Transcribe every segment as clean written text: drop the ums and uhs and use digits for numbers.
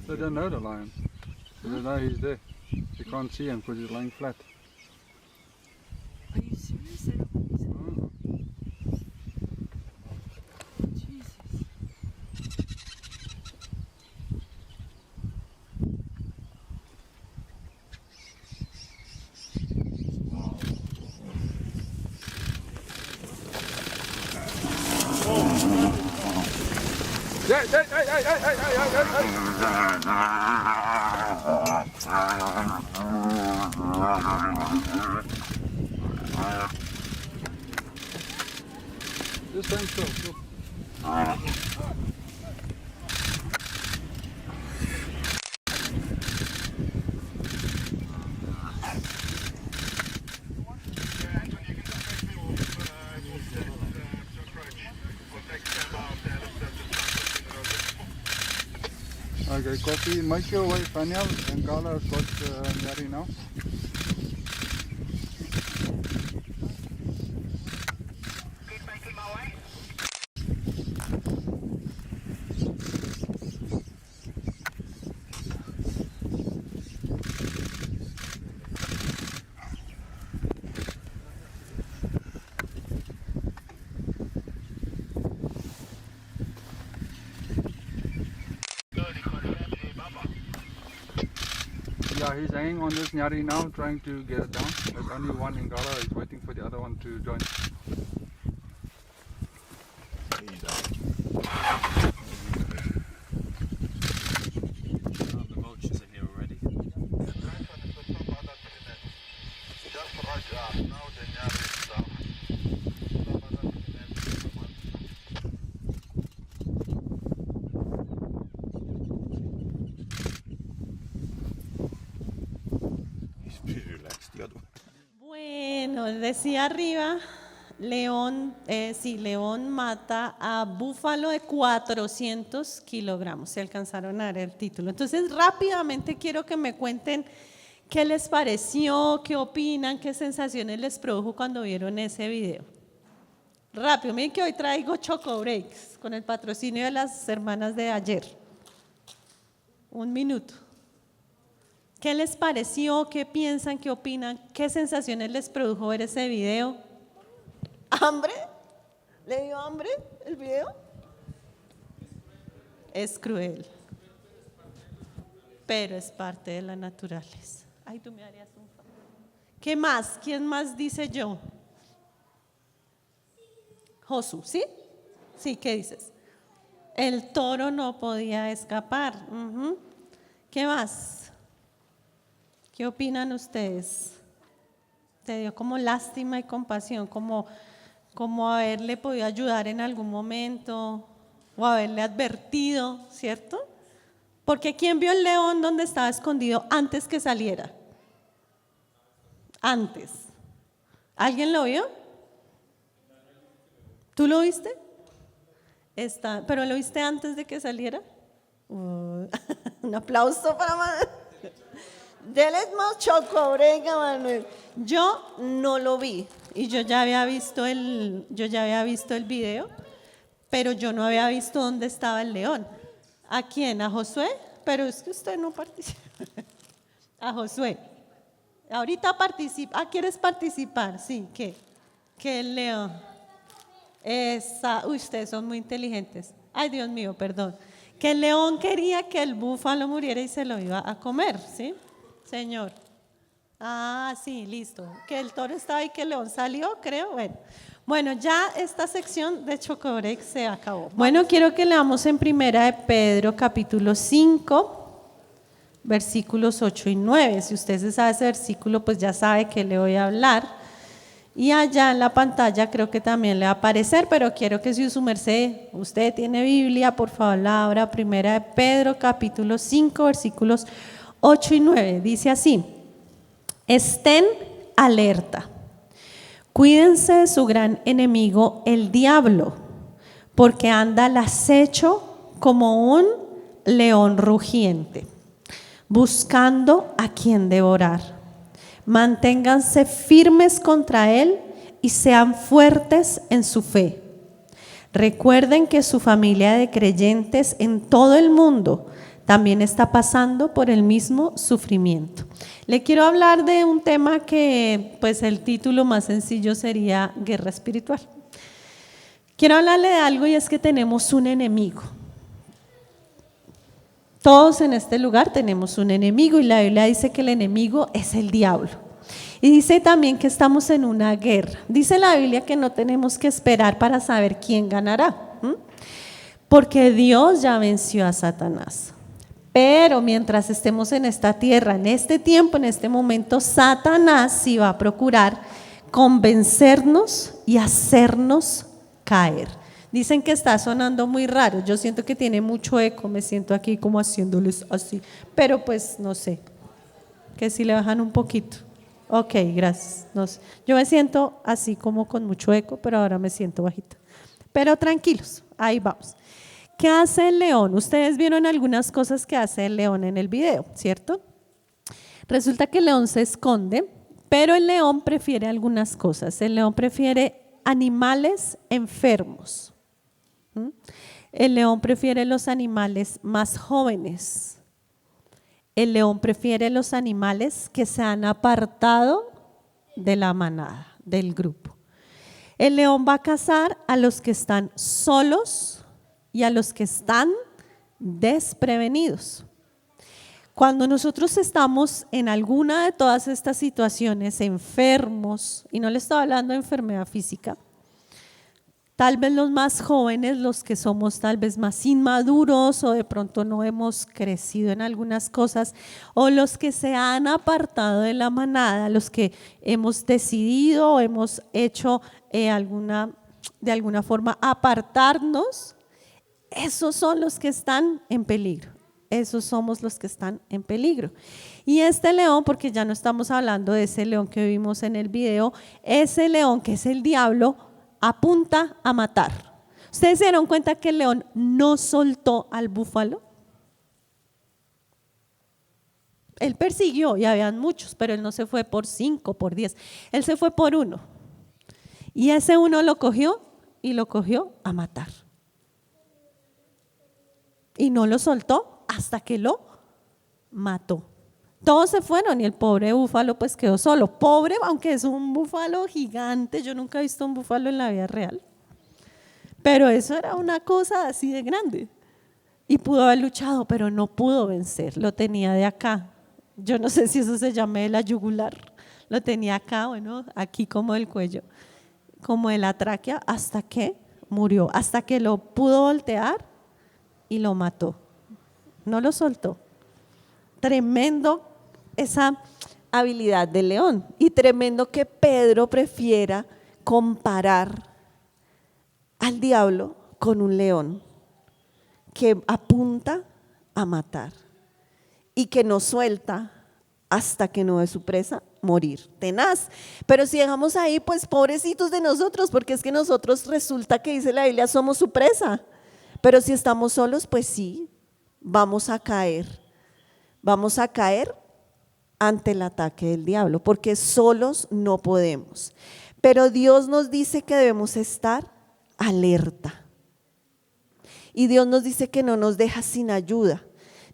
They don't know the lion. They don't know he's there. You can't see him because he's lying flat. Are you serious? They don't believe it? Oh. Jesus. Hey, hey, hey, hey, hey, hey, hey, hey, hey. Just stand still. Okay, copy. Make your way, Daniel. And Carla has got Mary now. Yeah, he's hanging on this Nyari now, trying to get it down. There's only one Ingala. He's waiting for the other one to join. The vultures are here already. He's pretty relaxed, the other one. Bueno, decía arriba, León mata a búfalo de 400 kilogramos. Se alcanzaron a dar el título. Entonces, rápidamente quiero que me cuenten qué les pareció, qué opinan, qué sensaciones les produjo cuando vieron ese video. Rápido, miren que hoy traigo Choco Breaks con el patrocinio de las hermanas de ayer. Un minuto. ¿Qué les pareció? ¿Qué piensan? ¿Qué opinan? ¿Qué sensaciones les produjo ver ese video? ¿Hambre? ¿Le dio hambre el video? Es cruel, pero es parte de la naturaleza. Ay, tú me harías un favor. ¿Qué más? ¿Quién más dice yo? Josu, ¿sí? Sí, ¿qué dices? El toro no podía escapar. ¿Qué más? ¿Qué opinan ustedes? ¿Te dio como lástima y compasión, como haberle podido ayudar en algún momento o haberle advertido, ¿cierto? Porque ¿quién vio el león donde estaba escondido antes que saliera? Antes. ¿Alguien lo vio? ¿Tú lo viste? ¿Pero lo viste antes de que saliera? Un aplauso para Manuel. Dele más Choco Break a Manuel. Yo no lo vi y yo ya había visto el video, pero yo no había visto dónde estaba el león. ¿A quién? ¿A Josué? Pero es que usted no participa. A Josué. Ahorita participa. ¿Quieres participar? Sí, ¿qué? ¿Qué el león? Ustedes son muy inteligentes. Ay, Dios mío, perdón. Que el león quería que el búfalo muriera y se lo iba a comer, ¿sí? Señor. Sí, listo. Que el toro estaba y que el león salió, creo. Bueno, ya esta sección de Chocobreak se acabó. Bueno, quiero que leamos en Primera de Pedro, capítulo 5, versículos 8 y 9. Si usted se sabe ese versículo, pues ya sabe que le voy a hablar. Y allá en la pantalla creo que también le va a aparecer, pero quiero que si su merced, usted tiene Biblia, por favor la abra. Primera de Pedro, capítulo 5, versículos 8 y 9. Dice así: estén alerta, cuídense de su gran enemigo el diablo, porque anda al acecho como un león rugiente, buscando a quien devorar. Manténganse firmes contra él y sean fuertes en su fe. Recuerden que su familia de creyentes en todo el mundo también está pasando por el mismo sufrimiento. Le quiero hablar de un tema que, pues el título más sencillo sería guerra espiritual. Quiero hablarle de algo y es que tenemos un enemigo. Todos en este lugar tenemos un enemigo y la Biblia dice que el enemigo es el diablo. Y dice también que estamos en una guerra. Dice la Biblia que no tenemos que esperar para saber quién ganará, porque Dios ya venció a Satanás. Pero mientras estemos en esta tierra, en este tiempo, en este momento, Satanás sí va a procurar convencernos y hacernos caer. Dicen que está sonando muy raro, yo siento que tiene mucho eco, me siento aquí como haciéndoles así, pero pues no sé, que si le bajan un poquito. Ok, gracias. No sé. Yo me siento así como con mucho eco, pero ahora me siento bajita. Pero tranquilos, ahí vamos. ¿Qué hace el león? Ustedes vieron algunas cosas que hace el león en el video, ¿cierto? Resulta que el león se esconde, pero el león prefiere algunas cosas. El león prefiere animales enfermos. El león prefiere los animales más jóvenes. El león prefiere los animales que se han apartado de la manada, del grupo. El león va a cazar a los que están solos y a los que están desprevenidos. Cuando nosotros estamos en alguna de todas estas situaciones, enfermos, y no le estoy hablando de enfermedad física, tal vez los más jóvenes, los que somos tal vez más inmaduros o de pronto no hemos crecido en algunas cosas, o los que se han apartado de la manada, los que hemos decidido o hemos hecho de alguna forma apartarnos, esos son los que están en peligro. Esos somos los que están en peligro. Y este león, porque ya no estamos hablando de ese león que vimos en el video, ese león que es el diablo, apunta a matar. ¿Ustedes se dieron cuenta que el león no soltó al búfalo? Él persiguió y habían muchos, pero él no se fue por 5, por 10. Él se fue por uno. Y ese uno lo cogió y lo cogió a matar. Y no lo soltó hasta que lo mató. Todos se fueron y el pobre búfalo pues quedó solo. Pobre, aunque es un búfalo gigante, yo nunca he visto un búfalo en la vida real. Pero eso era una cosa así de grande. Y pudo haber luchado, pero no pudo vencer. Lo tenía de acá. Yo no sé si eso se llama de la yugular. Lo tenía acá, bueno, aquí como del cuello, como de la tráquea, hasta que murió, hasta que lo pudo voltear y lo mató. No lo soltó. Tremendo esa habilidad del león y tremendo que Pedro prefiera comparar al diablo con un león que apunta a matar y que no suelta hasta que no ve su presa morir, tenaz. Pero si dejamos ahí, pues pobrecitos de nosotros, porque es que nosotros resulta que dice la Biblia somos su presa, pero si estamos solos, pues sí, vamos a caer ante el ataque del diablo, porque solos no podemos. Pero Dios nos dice que debemos estar alerta. Y Dios nos dice que no nos deja sin ayuda.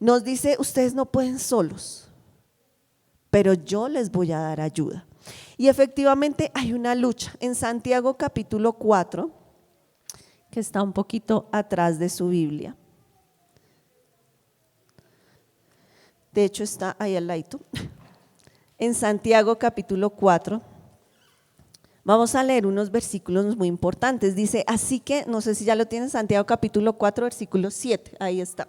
Nos dice, ustedes no pueden solos, pero yo les voy a dar ayuda. Y efectivamente hay una lucha. En Santiago capítulo 4, que está un poquito atrás de su Biblia. De hecho está ahí al ladito. En Santiago capítulo 4, vamos a leer unos versículos muy importantes. Dice, así que, no sé si ya lo tienen, Santiago capítulo 4, versículo 7, ahí está.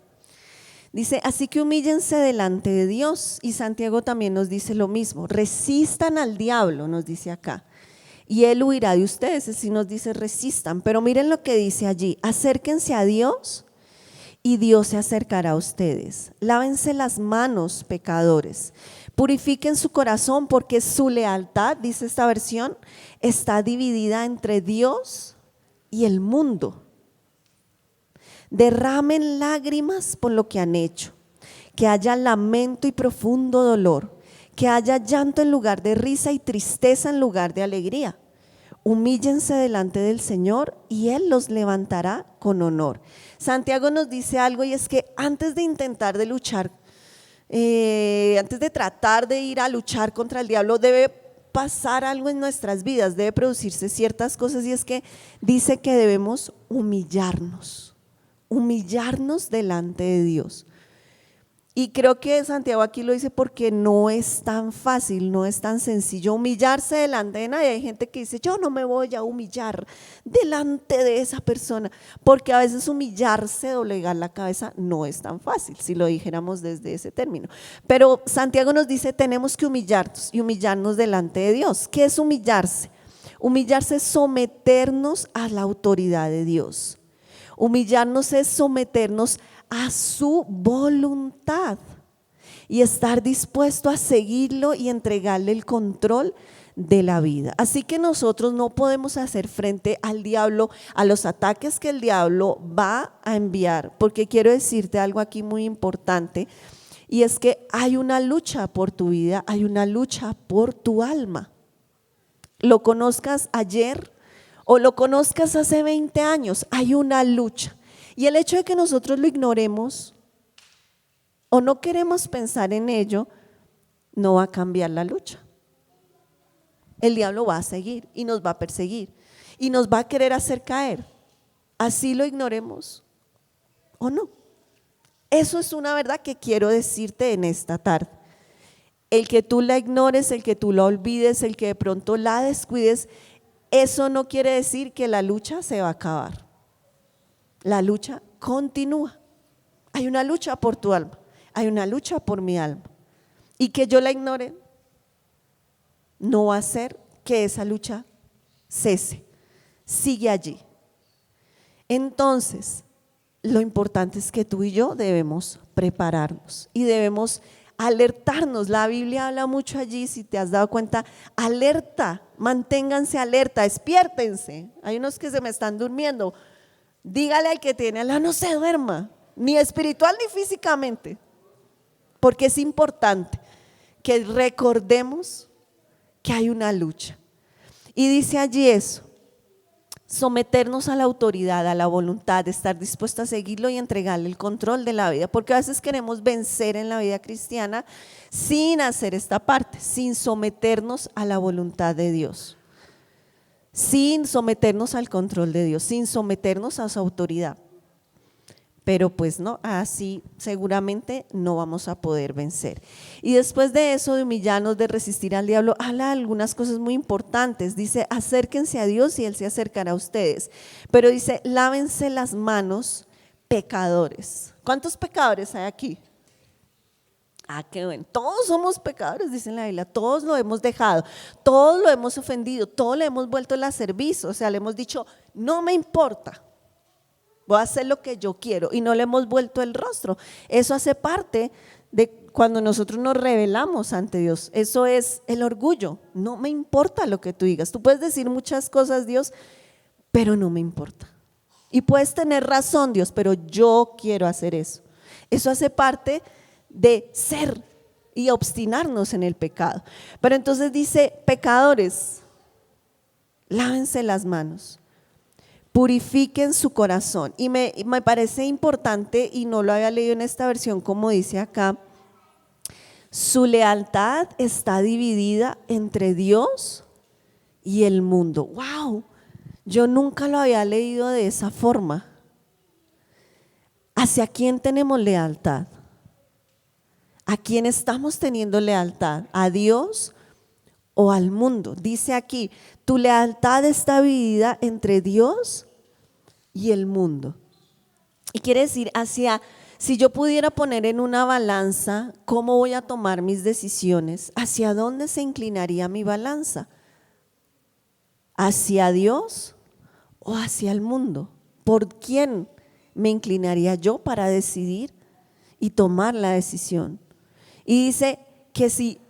Dice, así que humíllense delante de Dios. Y Santiago también nos dice lo mismo, resistan al diablo, nos dice acá, y él huirá de ustedes. Así nos dice resistan, pero miren lo que dice allí, acérquense a Dios y Dios se acercará a ustedes. Lávense las manos, pecadores, purifiquen su corazón, porque su lealtad, dice esta versión, está dividida entre Dios y el mundo. Derramen lágrimas por lo que han hecho, que haya lamento y profundo dolor, que haya llanto en lugar de risa y tristeza en lugar de alegría. humíllense delante del Señor y Él los levantará con honor. Santiago nos dice algo, y es que antes de intentar de luchar, antes de tratar de ir a luchar contra el diablo, debe pasar algo en nuestras vidas, debe producirse ciertas cosas, y es que dice que debemos humillarnos delante de Dios. Y creo que Santiago aquí lo dice porque no es tan fácil, no es tan sencillo humillarse delante de nadie. Hay gente que dice, yo no me voy a humillar delante de esa persona, porque a veces humillarse, doblegar la cabeza, no es tan fácil, si lo dijéramos desde ese término. Pero Santiago nos dice, tenemos que humillarnos y humillarnos delante de Dios. ¿Qué es humillarse? Humillarse es someternos a la autoridad de Dios. Humillarnos es someternos a su voluntad y estar dispuesto a seguirlo y entregarle el control de la vida. Así que nosotros no podemos hacer frente al diablo, a los ataques que el diablo va a enviar, porque quiero decirte algo aquí muy importante, y es que hay una lucha por tu vida, hay una lucha por tu alma. Lo conozcas ayer o lo conozcas hace 20 años, hay una lucha. Y el hecho de que nosotros lo ignoremos o no queremos pensar en ello, no va a cambiar la lucha. El diablo va a seguir y nos va a perseguir y nos va a querer hacer caer, así lo ignoremos o no. Eso es una verdad que quiero decirte en esta tarde. El que tú la ignores, el que tú la olvides, el que de pronto la descuides, eso no quiere decir que la lucha se va a acabar. La lucha continúa. Hay una lucha por tu alma, hay una lucha por mi alma. Y que yo la ignore no va a hacer que esa lucha cese, sigue allí. Entonces, lo importante es que tú y yo debemos prepararnos y debemos alertarnos. La Biblia habla mucho allí, si te has dado cuenta, alerta, manténganse alerta, despiértense. Hay unos que se me están durmiendo. Dígale al que tiene al lado, no se duerma, ni espiritual ni físicamente, porque es importante que recordemos que hay una lucha. Y dice allí eso, someternos a la autoridad, a la voluntad, de estar dispuesto a seguirlo y entregarle el control de la vida, porque a veces queremos vencer en la vida cristiana sin hacer esta parte, sin someternos a la voluntad de Dios, sin someternos al control de Dios, sin someternos a su autoridad. Pero pues no, así seguramente no vamos a poder vencer. Y después de eso, de humillarnos, de resistir al diablo, habla algunas cosas muy importantes. Dice, acérquense a Dios y Él se acercará a ustedes. Pero dice, lávense las manos, pecadores. ¿Cuántos pecadores hay aquí? Ah, qué bueno. Todos somos pecadores, dice en la Biblia. Todos lo hemos dejado, todos lo hemos ofendido, todos le hemos vuelto la cerviz. O sea, le hemos dicho, no me importa, voy a hacer lo que yo quiero, y no le hemos vuelto el rostro. Eso hace parte de cuando nosotros nos rebelamos ante Dios. Eso es el orgullo. No me importa lo que tú digas. Tú puedes decir muchas cosas, Dios, pero no me importa. Y puedes tener razón, Dios, pero yo quiero hacer eso. Eso hace parte de ser y obstinarnos en el pecado. Pero entonces dice, pecadores, lávense las manos, purifiquen su corazón. Y me parece importante, y no lo había leído en esta versión como dice acá, su lealtad está dividida entre Dios y el mundo. ¡Wow! Yo nunca lo había leído de esa forma. ¿Hacia quién tenemos lealtad? ¿A quién estamos teniendo lealtad? ¿A Dios o al mundo? Dice aquí, tu lealtad está dividida entre Dios y el mundo. Y quiere decir, si yo pudiera poner en una balanza cómo voy a tomar mis decisiones, ¿hacia dónde se inclinaría mi balanza? ¿Hacia Dios o hacia el mundo? ¿Por quién me inclinaría yo para decidir y tomar la decisión? Y dice que si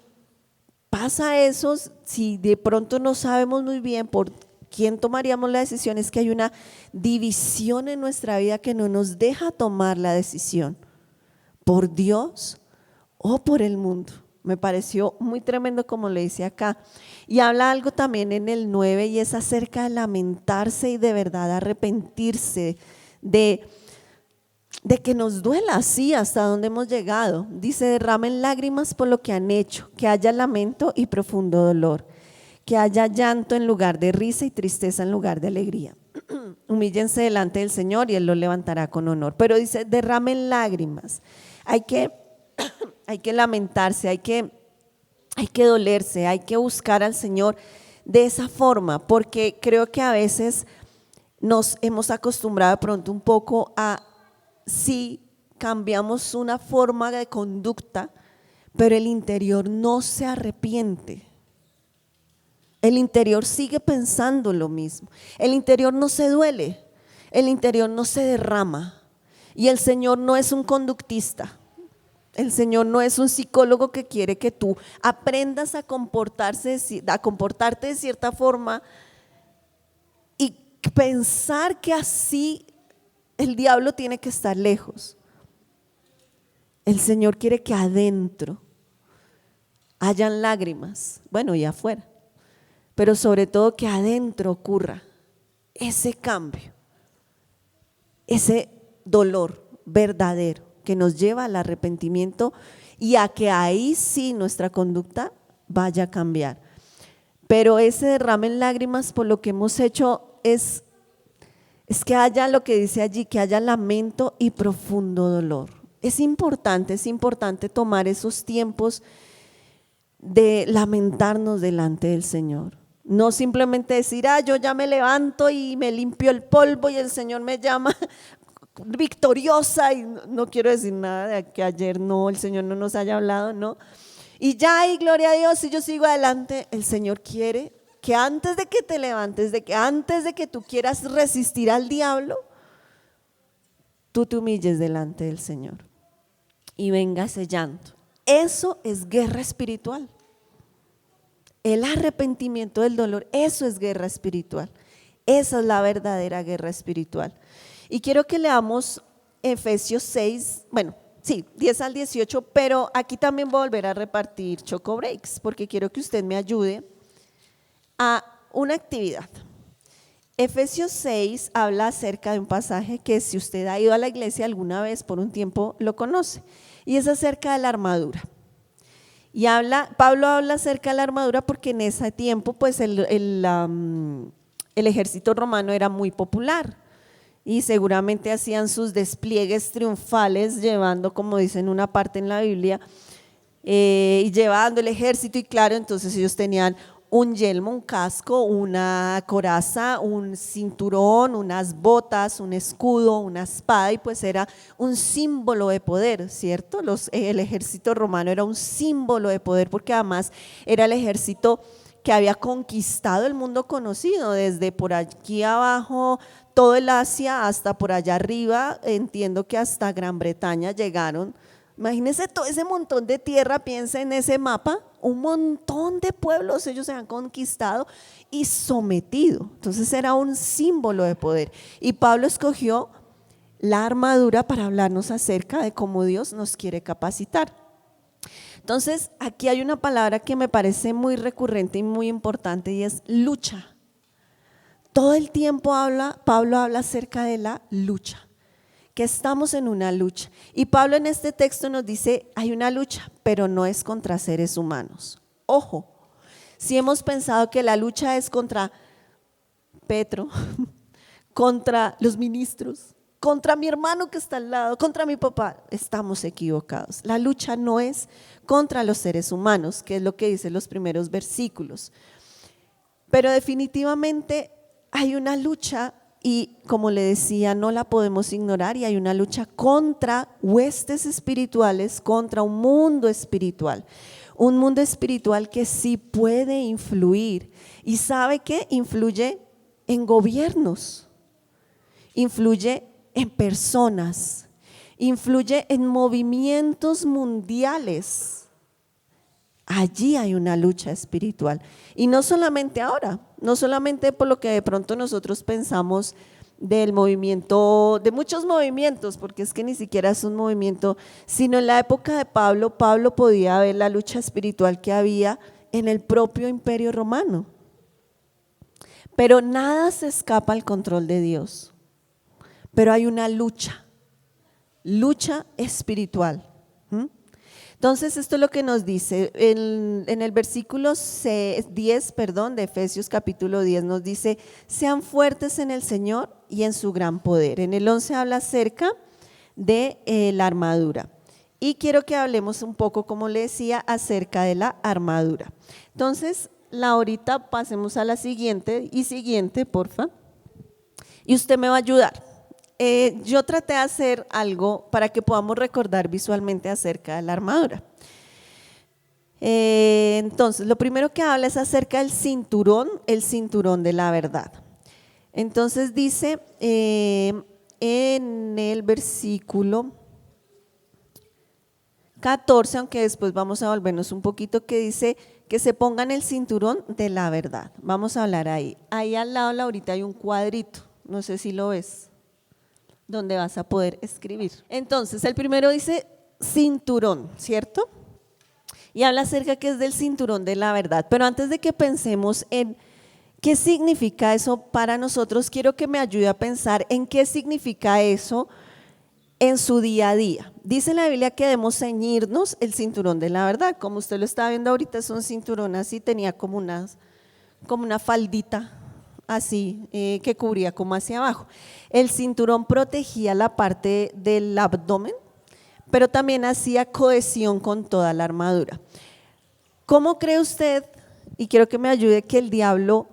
pasa eso, si de pronto no sabemos muy bien por quién tomaríamos la decisión, es que hay una división en nuestra vida que no nos deja tomar la decisión, por Dios o por el mundo. Me pareció muy tremendo como le dice acá. Y habla algo también en el 9 y es acerca de lamentarse y de verdad arrepentirse de que nos duela así hasta donde hemos llegado. Dice, derramen lágrimas por lo que han hecho, que haya lamento y profundo dolor, que haya llanto en lugar de risa y tristeza en lugar de alegría. Humíllense delante del Señor y Él los levantará con honor. Pero dice, derramen lágrimas. Hay que lamentarse, hay que dolerse, hay que buscar al Señor de esa forma, porque creo que a veces nos hemos acostumbrado de pronto un poco a sí cambiamos una forma de conducta, pero el interior no se arrepiente. El interior sigue pensando lo mismo. El interior no se duele, el interior no se derrama. Y el Señor no es un conductista. El Señor no es un psicólogo que quiere que tú aprendas a comportarte de cierta forma y pensar que así el diablo tiene que estar lejos. El Señor quiere que adentro hayan lágrimas, bueno, y afuera, pero sobre todo que adentro ocurra ese cambio, ese dolor verdadero que nos lleva al arrepentimiento y a que ahí sí nuestra conducta vaya a cambiar. Pero ese derramen lágrimas por lo que hemos hecho es que haya lo que dice allí, que haya lamento y profundo dolor. Es importante tomar esos tiempos de lamentarnos delante del Señor. No simplemente decir, yo ya me levanto y me limpio el polvo y el Señor me llama victoriosa y no quiero decir nada de que ayer no, el Señor no nos haya hablado, no. Y ya, y gloria a Dios, y yo sigo adelante. El Señor quiere que antes de que te levantes, antes de que tú quieras resistir al diablo, tú te humilles delante del Señor y venga ese llanto. Eso es guerra espiritual. El arrepentimiento del dolor, eso es guerra espiritual. Esa es la verdadera guerra espiritual. Y quiero que leamos Efesios 6, 10 al 18, pero aquí también voy a volver a repartir choco breaks, porque quiero que usted me ayude a una actividad. Efesios 6 habla acerca de un pasaje que si usted ha ido a la iglesia alguna vez por un tiempo lo conoce, y es acerca de la armadura. Y Pablo habla acerca de la armadura porque en ese tiempo pues el ejército romano era muy popular y seguramente hacían sus despliegues triunfales llevando, como dice en una parte en la Biblia, y llevando el ejército, y claro, entonces ellos tenían un yelmo, un casco, una coraza, un cinturón, unas botas, un escudo, una espada, y pues era un símbolo de poder, ¿cierto? El ejército romano era un símbolo de poder porque además era el ejército que había conquistado el mundo conocido, desde por aquí abajo, todo el Asia hasta por allá arriba, entiendo que hasta Gran Bretaña llegaron. Imagínense todo ese montón de tierra, piensa en ese mapa, un montón de pueblos ellos se han conquistado y sometido. Entonces era un símbolo de poder. Y Pablo escogió la armadura para hablarnos acerca de cómo Dios nos quiere capacitar. Entonces aquí hay una palabra que me parece muy recurrente y muy importante y es lucha. Todo el tiempo Pablo habla acerca de la lucha, que estamos en una lucha. Y Pablo en este texto nos dice, hay una lucha, pero no es contra seres humanos. Ojo, si hemos pensado que la lucha es contra Petro, contra los ministros, contra mi hermano que está al lado, contra mi papá, estamos equivocados. La lucha no es contra los seres humanos, que es lo que dicen los primeros versículos. Pero definitivamente hay una lucha y, como le decía, no la podemos ignorar, y hay una lucha contra huestes espirituales, contra un mundo espiritual que sí puede influir. ¿Y sabe qué? Influye en gobiernos, influye en personas, influye en movimientos mundiales. Allí hay una lucha espiritual, y no solamente ahora, no solamente por lo que de pronto nosotros pensamos del movimiento, de muchos movimientos, porque es que ni siquiera es un movimiento, sino en la época de Pablo, Pablo podía ver la lucha espiritual que había en el propio imperio romano. Pero nada se escapa al control de Dios. Pero hay una lucha espiritual. Entonces esto es lo que nos dice en el versículo 10, de Efesios capítulo 10 nos dice: sean fuertes en el Señor y en su gran poder. En el 11 habla acerca de la armadura. Y quiero que hablemos un poco, como le decía, acerca de la armadura. Entonces, Laurita, pasemos a la siguiente y siguiente, porfa. Y usted me va a ayudar. Yo traté de hacer algo para que podamos recordar visualmente acerca de la armadura. Entonces, lo primero que habla es acerca del cinturón, el cinturón de la verdad. Entonces dice en el versículo 14, aunque después vamos a volvernos un poquito, que dice que se pongan el cinturón de la verdad. Vamos a hablar ahí. Ahí al lado, Laurita, hay un cuadrito, no sé si lo ves, donde vas a poder escribir. Entonces, el primero dice cinturón, ¿cierto? Y habla acerca que es del cinturón de la verdad. Pero antes de que pensemos en qué significa eso para nosotros, quiero que me ayude a pensar en qué significa eso en su día a día. Dice la Biblia que debemos ceñirnos el cinturón de la verdad. Como usted lo está viendo ahorita, es un cinturón así, tenía como una faldita así que cubría como hacia abajo. El cinturón protegía la parte del abdomen, pero también hacía cohesión con toda la armadura. ¿Cómo cree usted, y quiero que me ayude, que el diablo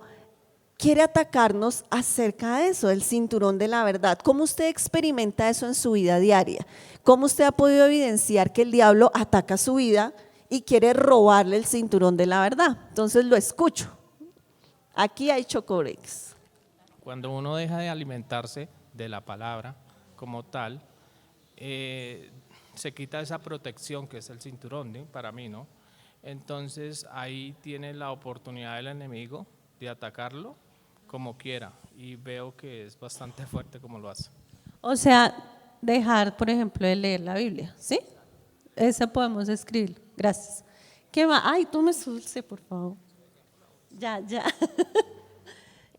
quiere atacarnos acerca de eso, el cinturón de la verdad? ¿Cómo usted experimenta eso en su vida diaria? ¿Cómo usted ha podido evidenciar que el diablo ataca su vida y quiere robarle el cinturón de la verdad? Entonces lo escucho. Aquí hay Chocorex. Cuando uno deja de alimentarse de la palabra como tal, se quita esa protección que es el cinturón, ¿sí? Para mí, ¿no? Entonces ahí tiene la oportunidad del enemigo de atacarlo como quiera, y veo que es bastante fuerte como lo hace. O sea, dejar, por ejemplo, de leer la Biblia, ¿sí? Eso podemos escribir. Gracias. ¿Qué va? Ay, tú me dulce, por favor. Ya.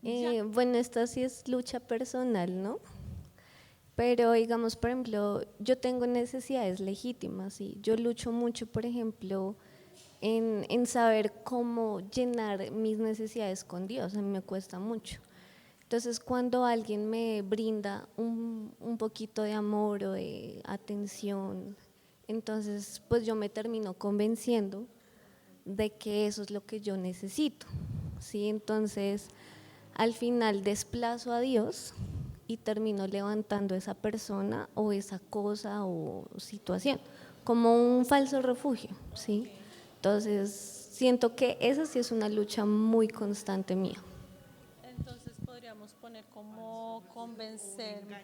Bueno, esto sí es lucha personal, ¿no? Pero digamos, por ejemplo, yo tengo necesidades legítimas y yo lucho mucho, por ejemplo, en saber cómo llenar mis necesidades con Dios. A mí me cuesta mucho. Entonces, cuando alguien me brinda un poquito de amor o de atención, entonces pues yo me termino convenciendo de que eso es lo que yo necesito, ¿sí? Entonces, al final desplazo a Dios y termino levantando esa persona o esa cosa o situación como un falso refugio, ¿sí? Entonces, siento que esa sí es una lucha muy constante mía. Entonces podríamos poner como convencerme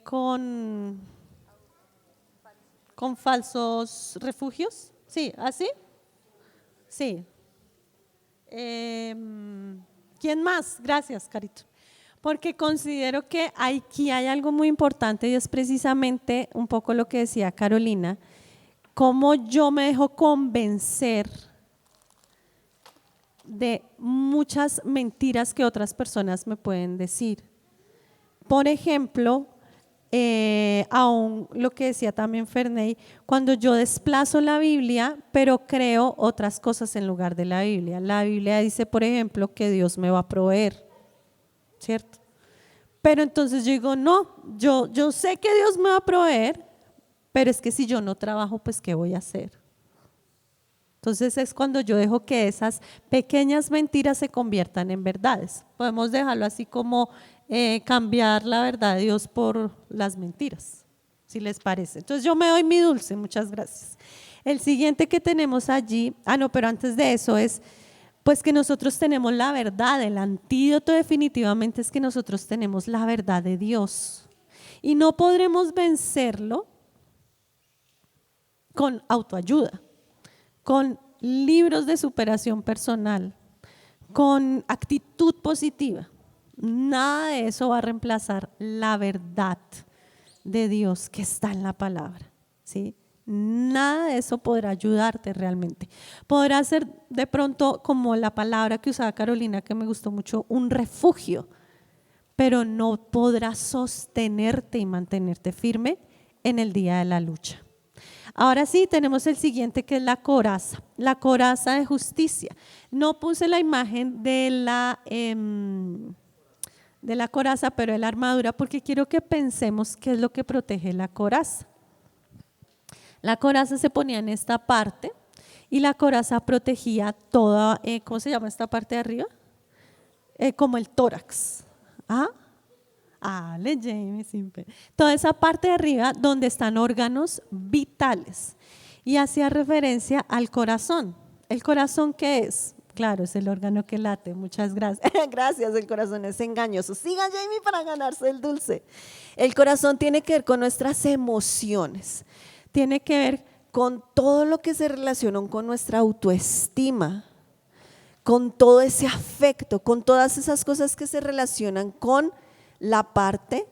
con falsos refugios, ¿sí? ¿Así? Sí. ¿Quién más? Gracias, Carito. Porque considero que aquí hay algo muy importante y es precisamente un poco lo que decía Carolina, cómo yo me dejo convencer de muchas mentiras que otras personas me pueden decir. Por ejemplo, aún lo que decía también Ferney, cuando yo desplazo la Biblia, pero creo otras cosas en lugar de la Biblia. La Biblia dice, por ejemplo, que Dios me va a proveer, ¿cierto? Pero entonces yo digo, no, yo sé que Dios me va a proveer, pero es que si yo no trabajo, pues ¿qué voy a hacer? Entonces es cuando yo dejo que esas pequeñas mentiras se conviertan en verdades. Podemos dejarlo así como cambiar la verdad de Dios por las mentiras, si les parece. Entonces yo me doy mi dulce, muchas gracias. El siguiente que tenemos allí, pero antes de eso es, pues que nosotros tenemos la verdad, el antídoto definitivamente es que nosotros tenemos la verdad de Dios y no podremos vencerlo con autoayuda, con libros de superación personal, con actitud positiva. Nada de eso va a reemplazar la verdad de Dios que está en la palabra, ¿sí? Nada de eso podrá ayudarte realmente. Podrá ser de pronto, como la palabra que usaba Carolina, que me gustó mucho, un refugio, pero no podrá sostenerte y mantenerte firme en el día de la lucha. Ahora sí, tenemos el siguiente, que es la coraza de justicia. No puse la imagen de la coraza, pero de la armadura, porque quiero que pensemos qué es lo que protege la coraza. La coraza se ponía en esta parte y la coraza protegía toda, ¿cómo se llama esta parte de arriba? Como el tórax. ¿Ah? Jamie, simple. Toda esa parte de arriba donde están órganos vitales. Y hacía referencia al corazón. ¿El corazón qué es? Claro, es el órgano que late. Muchas gracias. Gracias, el corazón es engañoso. Siga, Jamie, para ganarse el dulce. El corazón tiene que ver con nuestras emociones. Tiene que ver con todo lo que se relaciona con nuestra autoestima, con todo ese afecto, con todas esas cosas que se relacionan con la parte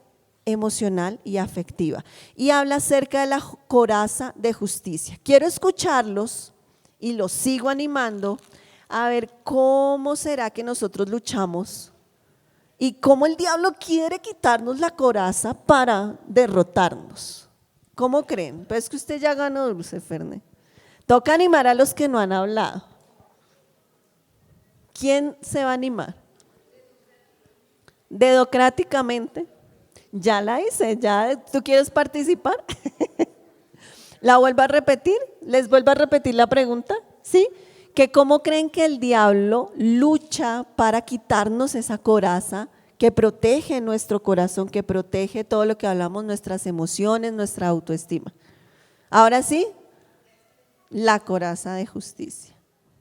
emocional y afectiva. Y habla acerca de la coraza de justicia. Quiero escucharlos y los sigo animando a ver cómo será que nosotros luchamos y cómo el diablo quiere quitarnos la coraza para derrotarnos. ¿Cómo creen? Pues que usted ya ganó dulce, Ferne. Toca animar a los que no han hablado. ¿Quién se va a animar? Dedocráticamente. Ya la hice, ya. ¿Tú quieres participar? ¿La vuelvo a repetir? ¿Les vuelvo a repetir la pregunta? ¿Sí? Que ¿cómo creen que el diablo lucha para quitarnos esa coraza que protege nuestro corazón, que protege todo lo que hablamos, nuestras emociones, nuestra autoestima? Ahora sí, la coraza de justicia.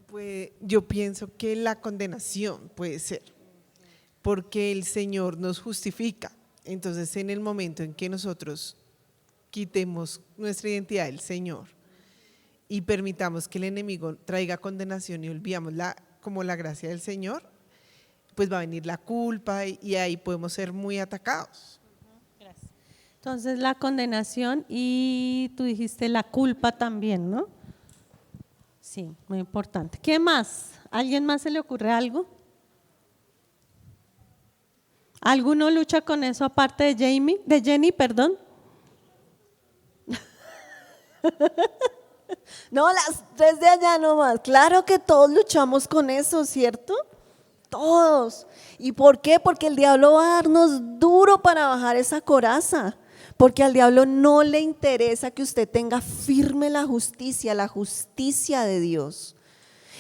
Pues yo pienso que la condenación puede ser, porque el Señor nos justifica. Entonces, en el momento en que nosotros quitemos nuestra identidad del Señor y permitamos que el enemigo traiga condenación y olvidamos como la gracia del Señor, pues va a venir la culpa y ahí podemos ser muy atacados. Gracias. Entonces la condenación y tú dijiste la culpa también, ¿no? Sí, muy importante. ¿Qué más? ¿Alguien más se le ocurre algo? ¿Alguno lucha con eso aparte de Jenny, perdón? No, las tres de allá nomás. Claro que todos luchamos con eso, ¿cierto? Todos. ¿Y por qué? Porque el diablo va a darnos duro para bajar esa coraza. Porque al diablo no le interesa que usted tenga firme la justicia de Dios.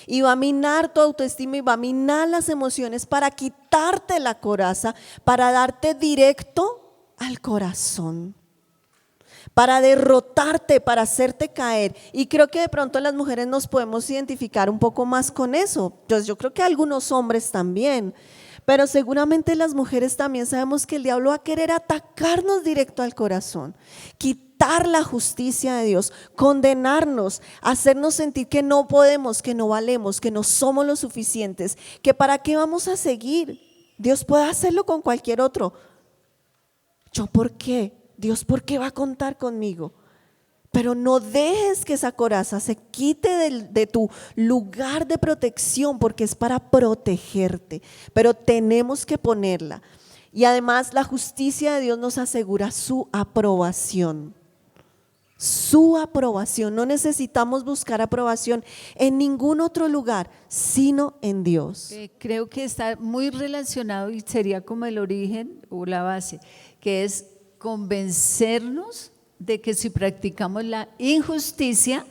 Y va a minar tu autoestima y va a minar las emociones para quitarte la coraza, para darte directo al corazón, para derrotarte, para hacerte caer. Y creo que de pronto las mujeres nos podemos identificar un poco más con eso. Pues yo creo que algunos hombres también, pero seguramente las mujeres también sabemos que el diablo va a querer atacarnos directo al corazón, quitar la justicia de Dios, condenarnos, hacernos sentir que no podemos, que no valemos, que no somos lo suficientes, que para qué vamos a seguir. Dios puede hacerlo con cualquier otro. ¿Yo por qué? Dios, ¿por qué va a contar conmigo? Pero no dejes que esa coraza se quite de tu lugar de protección, porque es para protegerte, pero tenemos que ponerla. Y además la justicia de Dios nos asegura su aprobación. Su aprobación. No necesitamos buscar aprobación en ningún otro lugar, sino en Dios. Creo que está muy relacionado y sería como el origen o la base, que es convencernos de que si practicamos la injusticia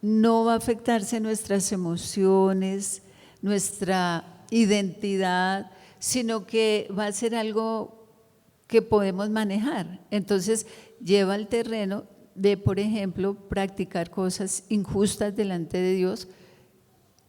no va a afectarse nuestras emociones, nuestra identidad, sino que va a ser algo que podemos manejar. Entonces lleva al terreno de, por ejemplo, practicar cosas injustas delante de Dios,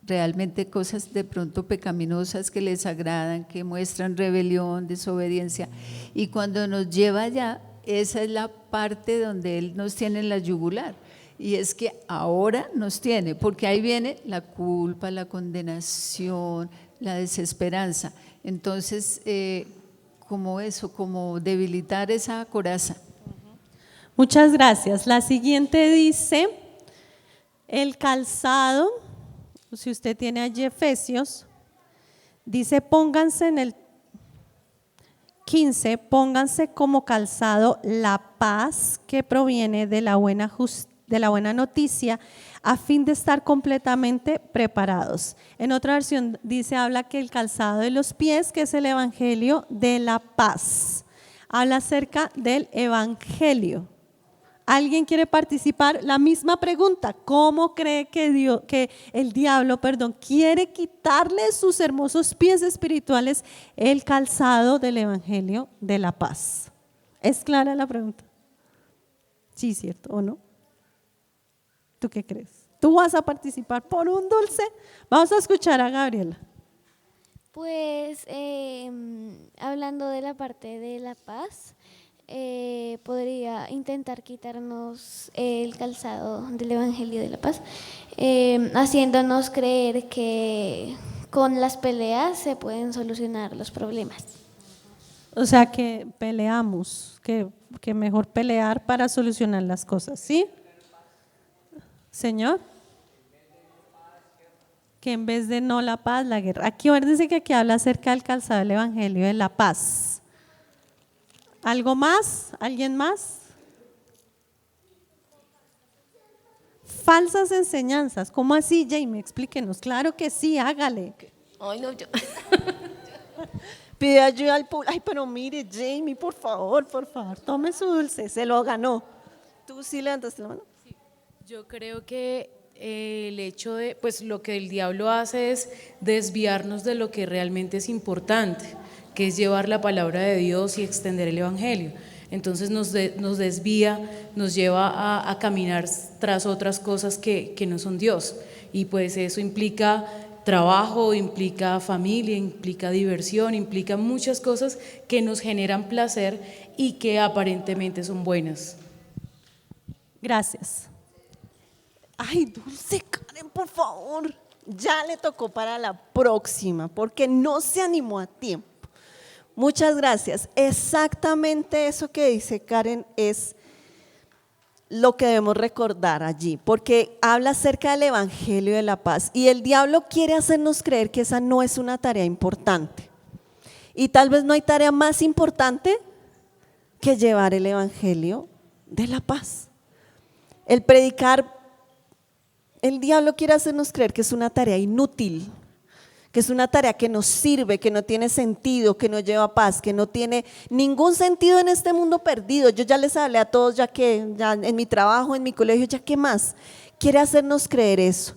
realmente cosas de pronto pecaminosas que les agradan, que muestran rebelión, desobediencia, y cuando nos lleva allá, esa es la parte donde Él nos tiene en la yugular, y es que ahora nos tiene, porque ahí viene la culpa, la condenación, la desesperanza. Entonces, como eso, como debilitar esa coraza. Muchas gracias. La siguiente dice, el calzado, si usted tiene allí Efesios, dice pónganse en el 15, pónganse como calzado la paz que proviene de la buena noticia, a fin de estar completamente preparados. En otra versión dice, habla que el calzado de los pies, que es el evangelio de la paz. Habla acerca del evangelio. ¿Alguien quiere participar? La misma pregunta, ¿cómo cree que el diablo quiere quitarle sus hermosos pies espirituales el calzado del evangelio de la paz? ¿Es clara la pregunta? Sí, ¿cierto o no? ¿Tú qué crees? ¿Tú vas a participar por un dulce? Vamos a escuchar a Gabriela. Pues hablando de la parte de la paz, podría intentar quitarnos el calzado del Evangelio de la Paz, haciéndonos creer que con las peleas se pueden solucionar los problemas. O sea que peleamos, que mejor pelear para solucionar las cosas, ¿sí? Señor, que en vez de no la paz, la guerra. Aquí dice que aquí habla acerca del calzado del Evangelio de la paz. ¿Algo más? ¿Alguien más? Falsas enseñanzas. ¿Cómo así, Jamie? Explíquenos. Claro que sí, hágale. Ay, no, yo. Pide ayuda al público. Ay, pero mire, Jamie, por favor, tome su dulce, se lo ganó. tú sí levantaste la mano. Yo creo que el hecho de, pues lo que el diablo hace es desviarnos de lo que realmente es importante, que es llevar la palabra de Dios y extender el evangelio. Entonces nos desvía, nos lleva a caminar tras otras cosas que no son Dios. Y pues eso implica trabajo, implica familia, implica diversión, implica muchas cosas que nos generan placer y que aparentemente son buenas. Gracias. Ay, Dulce Karen, por favor. Ya le tocó para la próxima, porque no se animó a tiempo. Muchas gracias. Exactamente eso que dice Karen es lo que debemos recordar allí, porque habla acerca del Evangelio de la Paz y el diablo quiere hacernos creer que esa no es una tarea importante. Y tal vez no hay tarea más importante que llevar el Evangelio de la Paz. El predicar, el diablo quiere hacernos creer que es una tarea inútil, que es una tarea que no sirve, que no tiene sentido, que no lleva paz, que no tiene ningún sentido en este mundo perdido. Yo ya les hablé a todos, ya en mi trabajo, en mi colegio, ya qué más. Quiere hacernos creer eso,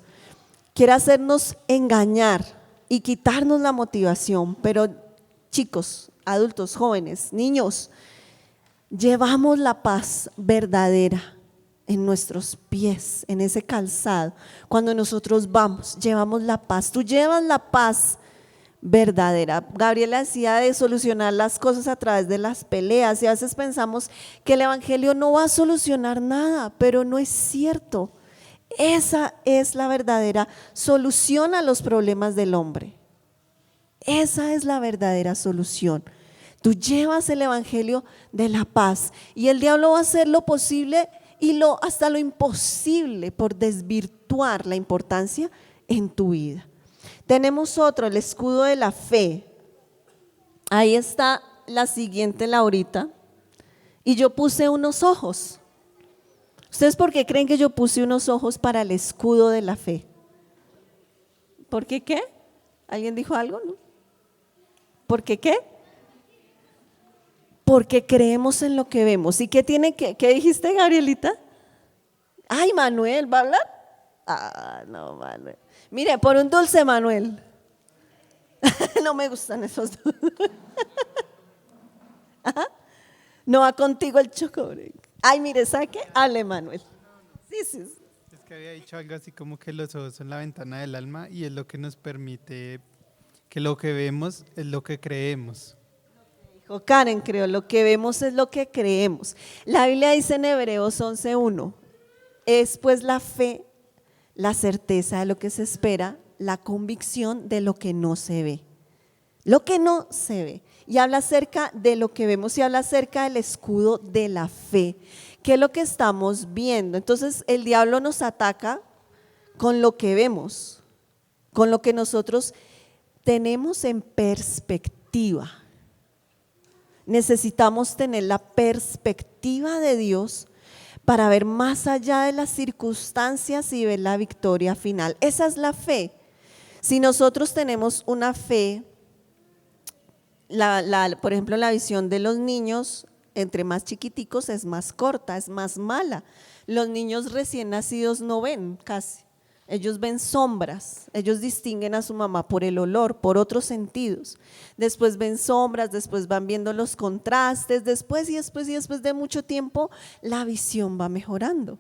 quiere hacernos engañar y quitarnos la motivación. Pero chicos, adultos, jóvenes, niños, llevamos la paz verdadera en nuestros pies, en ese calzado. Cuando nosotros vamos, llevamos la paz. Tú llevas la paz verdadera. Gabriela decía de solucionar las cosas a través de las peleas y a veces pensamos que el evangelio no va a solucionar nada, pero no es cierto. Esa es la verdadera solución a los problemas del hombre. Esa es la verdadera solución. Tú llevas el evangelio de la paz y el diablo va a hacer lo posible y hasta lo imposible por desvirtuar la importancia en tu vida. Tenemos otro, el escudo de la fe. Ahí está la siguiente, Laurita. Y yo puse unos ojos. ¿Ustedes por qué creen que yo puse unos ojos para el escudo de la fe? ¿Por qué qué? ¿Alguien dijo algo? ¿No? ¿Por qué qué? Porque creemos en lo que vemos. ¿Y qué tiene que? ¿Qué dijiste, Gabrielita? Ay, Manuel, ¿va a hablar? Ah, no, Manuel. Mire, por un dulce, Manuel. No me gustan esos dulces. No va contigo el chocobre. Ay, mire, ¿sabe qué? Hable, Manuel. Sí. Es que había dicho algo así como que los ojos son la ventana del alma y es lo que nos permite que lo que vemos es lo que creemos. Dijo Karen, creo, lo que vemos es lo que creemos. La Biblia dice en Hebreos 11:1, es pues la fe, la certeza de lo que se espera, la convicción de lo que no se ve. Lo que no se ve. Y habla acerca de lo que vemos y habla acerca del escudo de la fe. ¿Qué es lo que estamos viendo? Entonces el diablo nos ataca con lo que vemos, con lo que nosotros tenemos en perspectiva. Necesitamos tener la perspectiva de Dios para ver más allá de las circunstancias y ver la victoria final. Esa es la fe. Si nosotros tenemos una fe, por ejemplo, la visión de los niños, entre más chiquiticos es más corta, es más mala. Los niños recién nacidos no ven casi. Ellos ven sombras, ellos distinguen a su mamá por el olor, por otros sentidos. Después ven sombras, después van viendo los contrastes, después de mucho tiempo la visión va mejorando.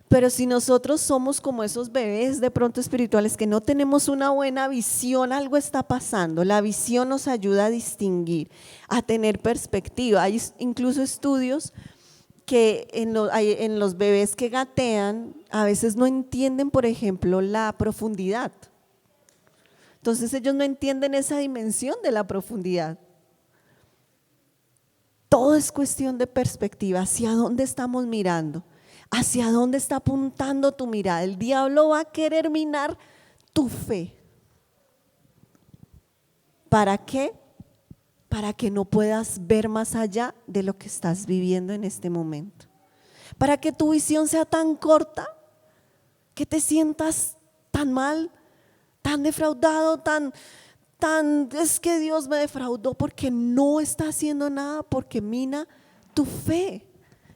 Pero si nosotros somos como esos bebés de pronto espirituales que no tenemos una buena visión, algo está pasando. La visión nos ayuda a distinguir, a tener perspectiva. Hay incluso estudios que en los bebés que gatean a veces no entienden, por ejemplo, la profundidad. Entonces ellos no entienden esa dimensión de la profundidad. Todo es cuestión de perspectiva, hacia dónde estamos mirando, hacia dónde está apuntando tu mirada. El diablo va a querer minar tu fe. ¿Para qué? Para que no puedas ver más allá de lo que estás viviendo en este momento. Para que tu visión sea tan corta, que te sientas tan mal, tan defraudado, es que Dios me defraudó porque no está haciendo nada, porque mina tu fe.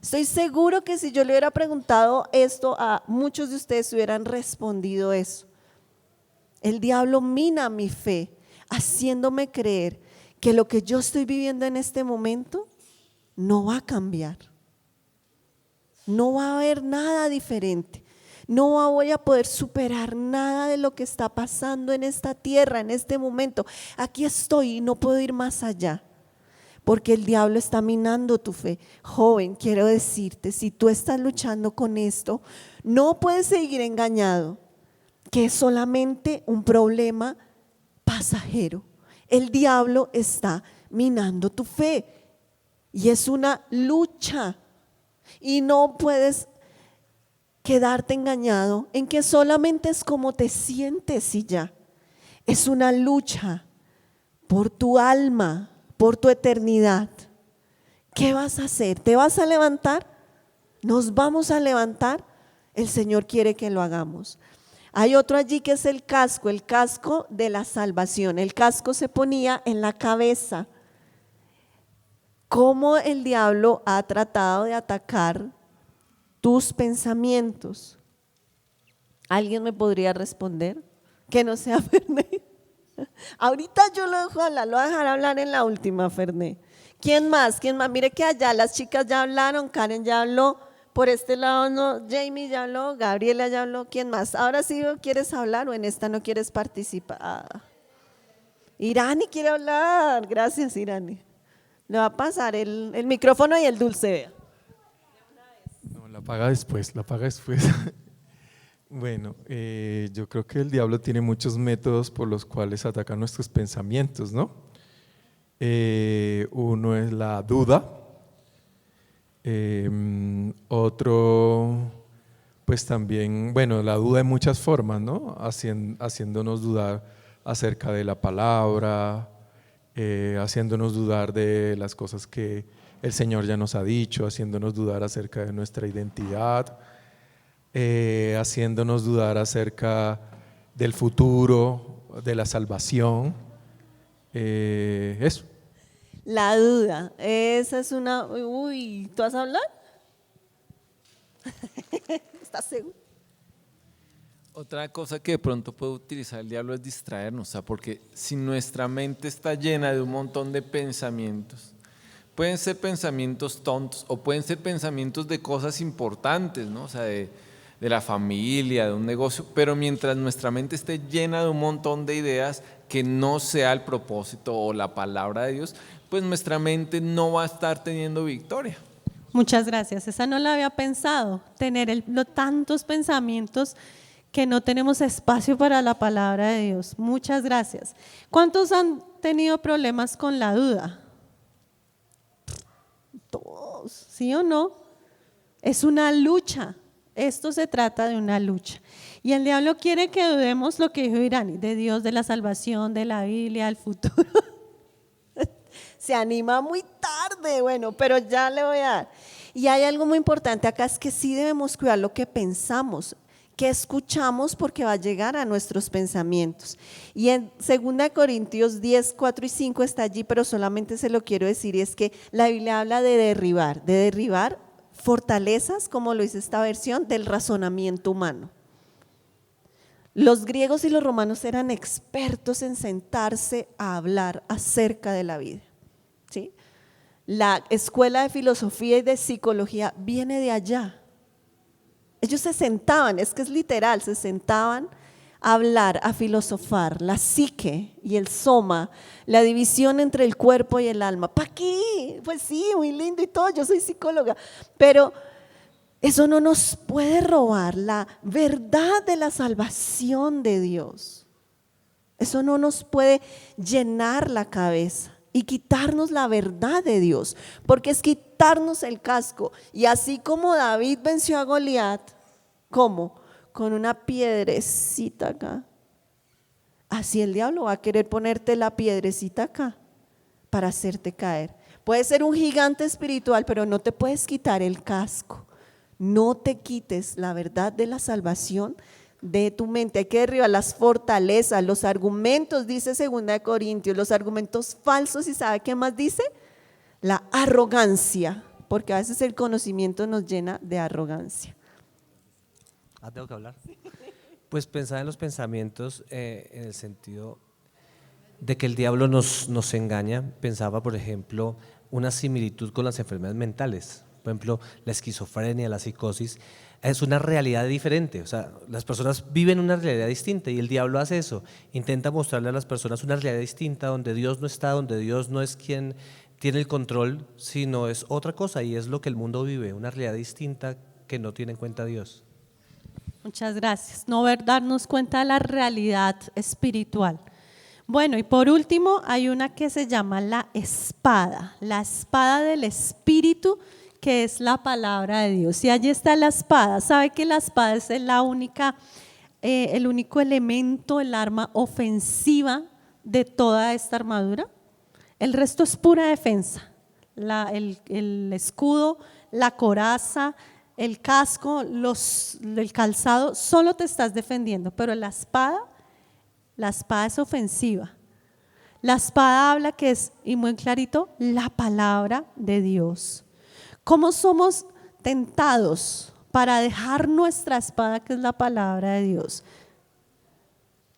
Estoy seguro que si yo le hubiera preguntado esto a muchos de ustedes hubieran respondido eso. El diablo mina mi fe, haciéndome creer que lo que yo estoy viviendo en este momento no va a cambiar. No va a haber nada diferente. No voy a poder superar nada de lo que está pasando en esta tierra, en este momento. Aquí estoy y no puedo ir más allá, porque el diablo está minando tu fe. Joven, quiero decirte, si tú estás luchando con esto, no puedes seguir engañado, que es solamente un problema pasajero. El diablo está minando tu fe y es una lucha y no puedes quedarte engañado en que solamente es como te sientes y ya. Es una lucha por tu alma, por tu eternidad. ¿Qué vas a hacer? ¿Te vas a levantar? ¿Nos vamos a levantar? El Señor quiere que lo hagamos. Hay otro allí que es el casco de la salvación. El casco se ponía en la cabeza. ¿Cómo el diablo ha tratado de atacar tus pensamientos? ¿Alguien me podría responder? Que no sea Ferné. Ahorita yo lo dejo hablar, lo voy a dejar hablar en la última, Ferné. ¿Quién más? Mire que allá las chicas ya hablaron, Karen ya habló. Por este lado no, Jamie ya habló, Gabriela ya habló, ¿quién más? Ahora sí ¿quieres hablar o en esta no quieres participar? Irani quiere hablar, gracias Irani. Le va a pasar el micrófono y el dulce, vea. No, la paga después. Bueno, yo creo que el diablo tiene muchos métodos por los cuales ataca nuestros pensamientos, ¿no? Uno es la duda. Otro, pues también, bueno, la duda en muchas formas, ¿no? Haciéndonos dudar acerca de la palabra, haciéndonos dudar de las cosas que el Señor ya nos ha dicho, haciéndonos dudar acerca de nuestra identidad, haciéndonos dudar acerca del futuro, de la salvación, eso. La duda, esa es una… Uy, ¿tú vas a hablar? ¿Estás seguro? Otra cosa que de pronto puede utilizar el diablo es distraernos, o sea, porque si nuestra mente está llena de un montón de pensamientos, pueden ser pensamientos tontos o pueden ser pensamientos de cosas importantes, ¿no? O sea, de la familia, de un negocio, pero mientras nuestra mente esté llena de un montón de ideas que no sea el propósito o la palabra de Dios, pues nuestra mente no va a estar teniendo victoria. Muchas gracias, esa no la había pensado, tener tantos pensamientos que no tenemos espacio para la palabra de Dios. Muchas gracias. ¿Cuántos han tenido problemas con la duda? Todos, ¿sí o no? Es una lucha. Esto se trata de una lucha. Y el diablo quiere que dudemos lo que dijo Irani, de Dios, de la salvación, de la Biblia, del futuro. Se anima muy tarde, bueno, pero ya le voy a dar. Y hay algo muy importante acá, es que sí debemos cuidar lo que pensamos, que escuchamos, porque va a llegar a nuestros pensamientos. Y en 2 Corintios 10, 4 y 5 está allí, pero solamente se lo quiero decir, y es que la Biblia habla de derribar fortalezas, como lo dice esta versión, del razonamiento humano. Los griegos y los romanos eran expertos en sentarse a hablar acerca de la vida, ¿sí? La escuela de filosofía y de psicología viene de allá. Ellos se sentaban, es que es literal, se sentaban a hablar, a filosofar, la psique y el soma, la división entre el cuerpo y el alma. ¿Para qué? Pues sí, muy lindo y todo, yo soy psicóloga, pero eso no nos puede robar la verdad de la salvación de Dios. Eso no nos puede llenar la cabeza y quitarnos la verdad de Dios, porque es quitarnos el casco. Y así como David venció a Goliat, ¿cómo? Con una piedrecita acá. Así el diablo va a querer ponerte la piedrecita acá para hacerte caer. Puede ser un gigante espiritual, pero no te puedes quitar el casco. No te quites la verdad de la salvación de tu mente. Hay que derribar las fortalezas, los argumentos, dice 2 Corintios, los argumentos falsos. ¿Y sabe qué más dice? La arrogancia, porque a veces el conocimiento nos llena de arrogancia. ¿Tengo que hablar? Pues pensar en los pensamientos en el sentido de que el diablo nos engaña. Pensaba, por ejemplo, una similitud con las enfermedades mentales. Por ejemplo, la esquizofrenia, la psicosis, es una realidad diferente. O sea, las personas viven una realidad distinta y el diablo hace eso. Intenta mostrarle a las personas una realidad distinta donde Dios no está, donde Dios no es quien tiene el control, sino es otra cosa, y es lo que el mundo vive, una realidad distinta que no tiene en cuenta Dios. Muchas gracias. No darnos cuenta de la realidad espiritual. Bueno, y por último hay una que se llama la espada del Espíritu, que es la palabra de Dios. Y allí está la espada. ¿Sabe que la espada es el único elemento, el arma ofensiva de toda esta armadura? El resto es pura defensa. El escudo, la coraza, el casco, el calzado, solo te estás defendiendo, pero la espada es ofensiva. La espada habla, que es, y muy clarito, la palabra de Dios. ¿Cómo somos tentados para dejar nuestra espada, que es la palabra de Dios?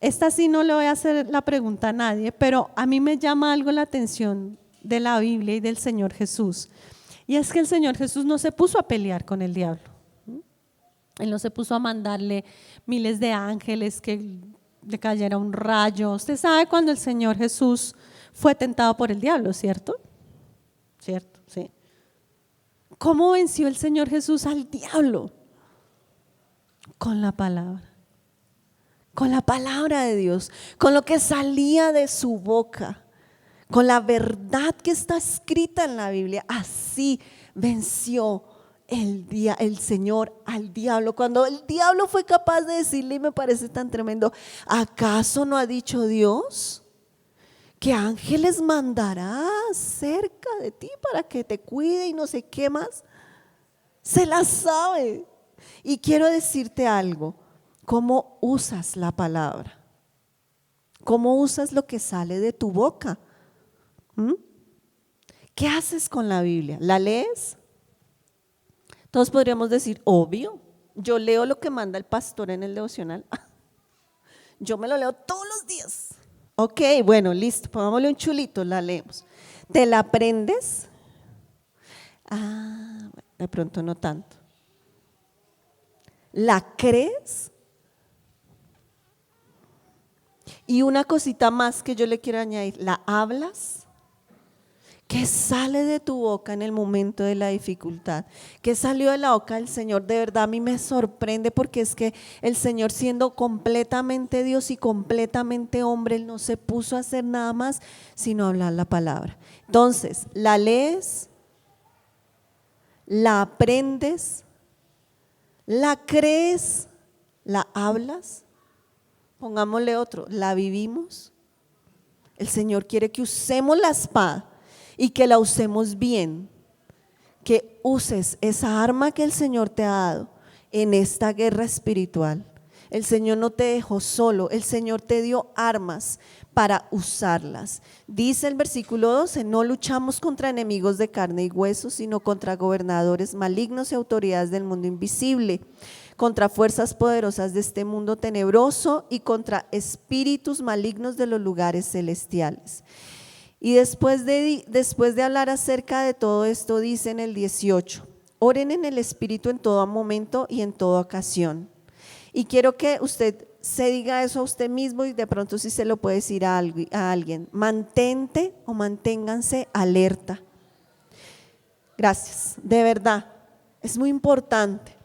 Esta sí no le voy a hacer la pregunta a nadie, pero a mí me llama algo la atención de la Biblia y del Señor Jesús. Y es que el Señor Jesús no se puso a pelear con el diablo. Él no se puso a mandarle miles de ángeles, que le cayera un rayo. Usted sabe cuando el Señor Jesús fue tentado por el diablo, ¿cierto? ¿Cierto? Sí. ¿Cómo venció el Señor Jesús al diablo? Con la palabra de Dios, con lo que salía de su boca, con la verdad que está escrita en la Biblia. Así venció el Señor al diablo. Cuando el diablo fue capaz de decirle, y me parece tan tremendo, ¿acaso no ha dicho Dios que ángeles mandará cerca de ti para que te cuide y no sé qué más? Se la sabe. Y quiero decirte algo: ¿cómo usas la palabra? ¿Cómo usas lo que sale de tu boca? ¿Qué haces con la Biblia? ¿La lees? Todos podríamos decir, obvio, yo leo lo que manda el pastor en el devocional. Yo me lo leo todos los días. Ok, bueno, listo, pongámosle un chulito, la leemos. ¿Te la aprendes? De pronto no tanto. ¿La crees? Y una cosita más que yo le quiero añadir, ¿la hablas? ¿Qué sale de tu boca en el momento de la dificultad? ¿Qué salió de la boca del Señor? De verdad a mí me sorprende porque es que el Señor, siendo completamente Dios y completamente hombre, Él no se puso a hacer nada más sino hablar la palabra. Entonces, la lees, la aprendes, la crees, la hablas, pongámosle otro, la vivimos. El Señor quiere que usemos la espada y que la usemos bien, que uses esa arma que el Señor te ha dado en esta guerra espiritual. El Señor no te dejó solo, el Señor te dio armas para usarlas. Dice el versículo 12, no luchamos contra enemigos de carne y hueso, sino contra gobernadores malignos y autoridades del mundo invisible, contra fuerzas poderosas de este mundo tenebroso y contra espíritus malignos de los lugares celestiales. Y después de hablar acerca de todo esto, dice en el 18, oren en el Espíritu en todo momento y en toda ocasión. Y quiero que usted se diga eso a usted mismo y de pronto si se lo puede decir a alguien. Mantente o manténganse alerta. Gracias, de verdad, es muy importante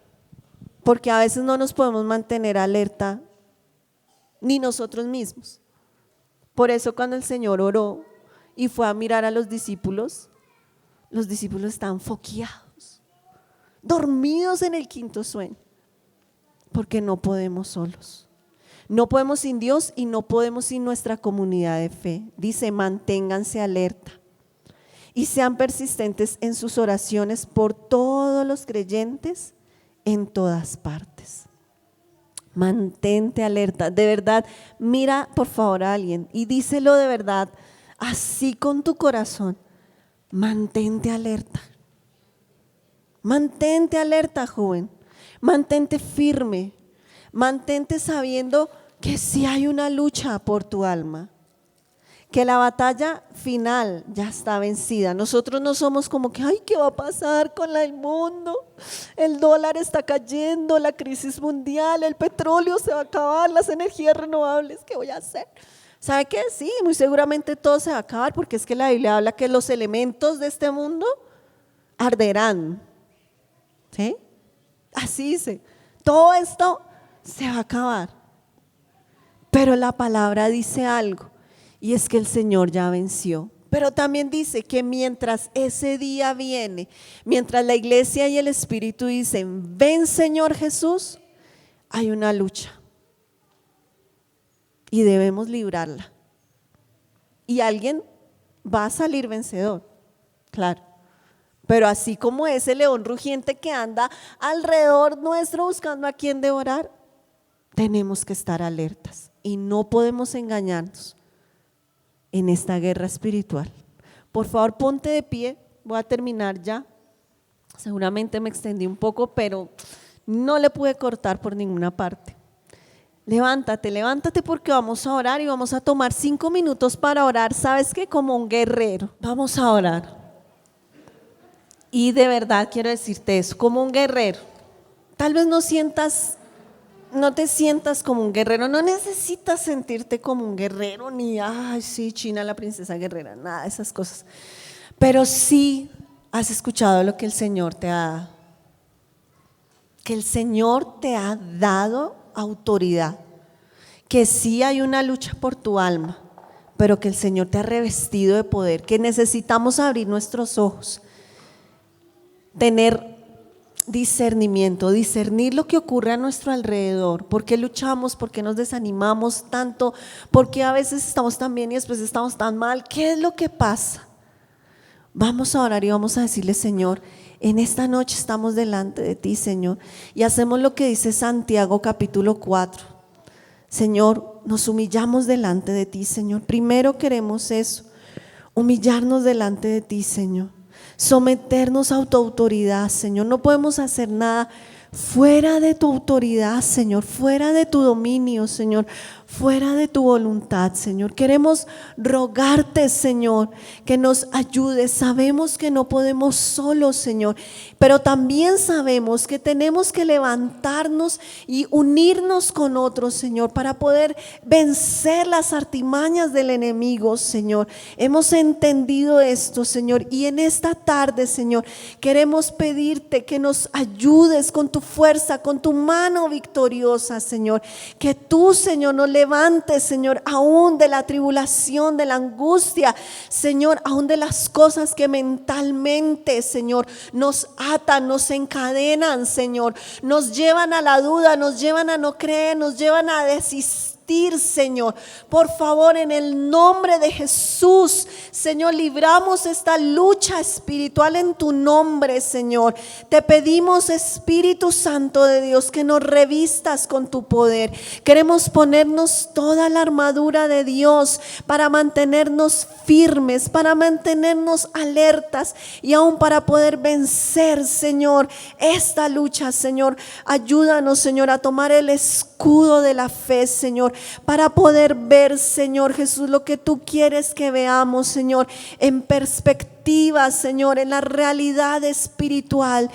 porque a veces no nos podemos mantener alerta ni nosotros mismos. Por eso cuando el Señor oró y fue a mirar a los discípulos estaban foqueados, dormidos en el quinto sueño, porque no podemos solos. No podemos sin Dios y no podemos sin nuestra comunidad de fe. Dice, manténganse alerta y sean persistentes en sus oraciones por todos los creyentes en todas partes. Mantente alerta, de verdad, mira por favor a alguien y díselo de verdad, así con tu corazón, mantente alerta. Mantente alerta, joven, mantente firme, mantente sabiendo que sí hay una lucha por tu alma, que la batalla final ya está vencida. Nosotros no somos como que, ay, ¿qué va a pasar con el mundo? El dólar está cayendo, la crisis mundial, el petróleo se va a acabar, las energías renovables, ¿qué voy a hacer? ¿Sabe qué? Sí, muy seguramente todo se va a acabar porque es que la Biblia habla que los elementos de este mundo arderán. ¿Sí? Así dice, todo esto se va a acabar. Pero la palabra dice algo y es que el Señor ya venció. Pero también dice que mientras ese día viene, mientras la iglesia y el Espíritu dicen, ven Señor Jesús, hay una lucha. Y debemos librarla. Y alguien va a salir vencedor, claro. Pero así como ese león rugiente que anda alrededor nuestro buscando a quien devorar, tenemos que estar alertas y no podemos engañarnos en esta guerra espiritual. Por favor, ponte de pie, voy a terminar ya. Seguramente me extendí un poco, pero no le pude cortar por ninguna parte. Levántate porque vamos a orar y vamos a tomar 5 minutos para orar. ¿Sabes qué? Como un guerrero. Vamos a orar. Y de verdad quiero decirte eso, como un guerrero. Tal vez no te sientas como un guerrero, no necesitas sentirte como un guerrero, ni, ay, sí, China la princesa guerrera, nada de esas cosas. Pero sí has escuchado lo que el Señor te ha dado. Que el Señor te ha dado autoridad, que sí hay una lucha por tu alma, pero que el Señor te ha revestido de poder, que necesitamos abrir nuestros ojos, tener discernimiento, discernir lo que ocurre a nuestro alrededor, por qué luchamos, por qué nos desanimamos tanto, por qué a veces estamos tan bien y después estamos tan mal, ¿qué es lo que pasa? Vamos a orar y vamos a decirle, Señor, en esta noche estamos delante de ti, Señor, y hacemos lo que dice Santiago capítulo 4. Señor, nos humillamos delante de ti, Señor. Primero queremos eso, humillarnos delante de ti, Señor. Someternos a tu autoridad, Señor. No podemos hacer nada fuera de tu autoridad, Señor, fuera de tu dominio, Señor, fuera de tu voluntad, Señor. Queremos rogarte, Señor, que nos ayudes. Sabemos que no podemos solos, Señor, pero también sabemos que tenemos que levantarnos y unirnos con otros, Señor, para poder vencer las artimañas del enemigo, Señor. Hemos entendido esto, Señor, y en esta tarde, Señor, queremos pedirte que nos ayudes con tu fuerza, con tu mano victoriosa, Señor. Que tú, Señor, nos levantes, Señor, aún de la tribulación, de la angustia, Señor, aún de las cosas que mentalmente, Señor, nos atan, nos encadenan, Señor, nos llevan a la duda, nos llevan a no creer, nos llevan a desistir, Señor. Por favor, en el nombre de Jesús, Señor, libramos esta lucha espiritual en tu nombre, Señor. Te pedimos, Espíritu Santo de Dios, que nos revistas con tu poder. Queremos ponernos toda la armadura de Dios para mantenernos firmes, para mantenernos alertas y aún para poder vencer, Señor, esta lucha, Señor. Ayúdanos, Señor, a tomar el escudo de la fe, Señor, para poder ver, Señor Jesús, lo que tú quieres que veamos, Señor, en perspectiva, Señor, en la realidad espiritual.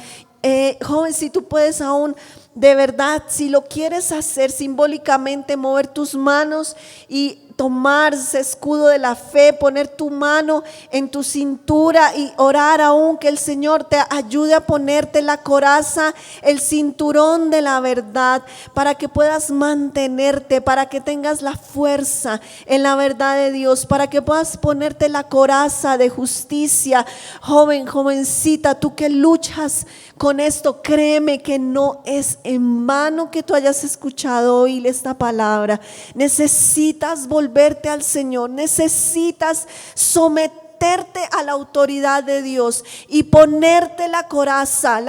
Joven, si tú puedes aún, de verdad, si lo quieres hacer simbólicamente, mover tus manos y tomar ese escudo de la fe, poner tu mano en tu cintura y orar aún que el Señor te ayude a ponerte la coraza, el cinturón de la verdad, para que puedas mantenerte, para que tengas la fuerza en la verdad de Dios, para que puedas ponerte la coraza de justicia. Joven, jovencita, tú que luchas con esto, créeme que no es en vano que tú hayas escuchado hoy esta palabra. Necesitas volverte al Señor, necesitas someterte a la autoridad de Dios y ponerte la coraza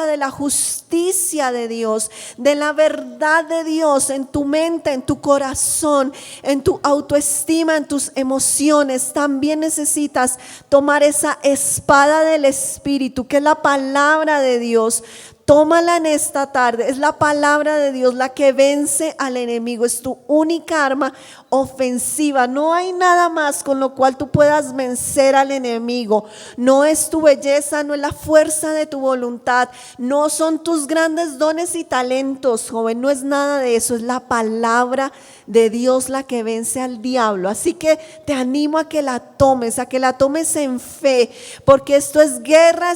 de la justicia de Dios, de la verdad de Dios en tu mente, en tu corazón, en tu autoestima, en tus emociones. También necesitas tomar esa espada del Espíritu, que es la palabra de Dios. Tómala en esta tarde. Es la palabra de Dios la que vence al enemigo. Es tu única arma ofensiva. No hay nada más con lo cual tú puedas vencer al enemigo. No es tu belleza, no es la fuerza de tu voluntad, no son tus grandes dones y talentos, joven. No es nada de eso. Es la palabra de Dios la que vence al diablo. Así que te animo a que la tomes en fe, porque esto es guerra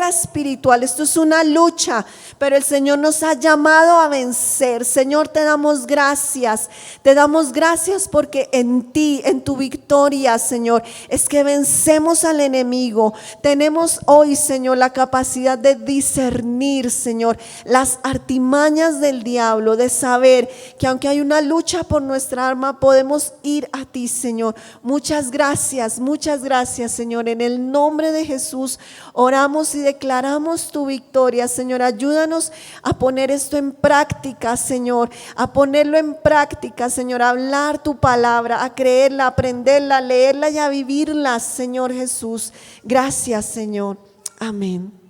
espiritual, esto es una lucha, pero el Señor nos ha llamado a vencer. Señor, te damos gracias porque en ti, en tu victoria, Señor, es que vencemos al enemigo. Tenemos hoy, Señor, la capacidad de discernir, Señor, las artimañas del diablo, de saber que aunque hay una lucha por nuestra alma, podemos ir a ti, Señor. Muchas gracias, Señor. En el nombre de Jesús oramos y declaramos tu victoria, Señor. Ayúdanos a poner esto en práctica, Señor, a ponerlo en práctica, Señor, a hablar tu palabra, a creerla, a aprenderla, a leerla y a vivirla, Señor Jesús. Gracias, Señor. Amén.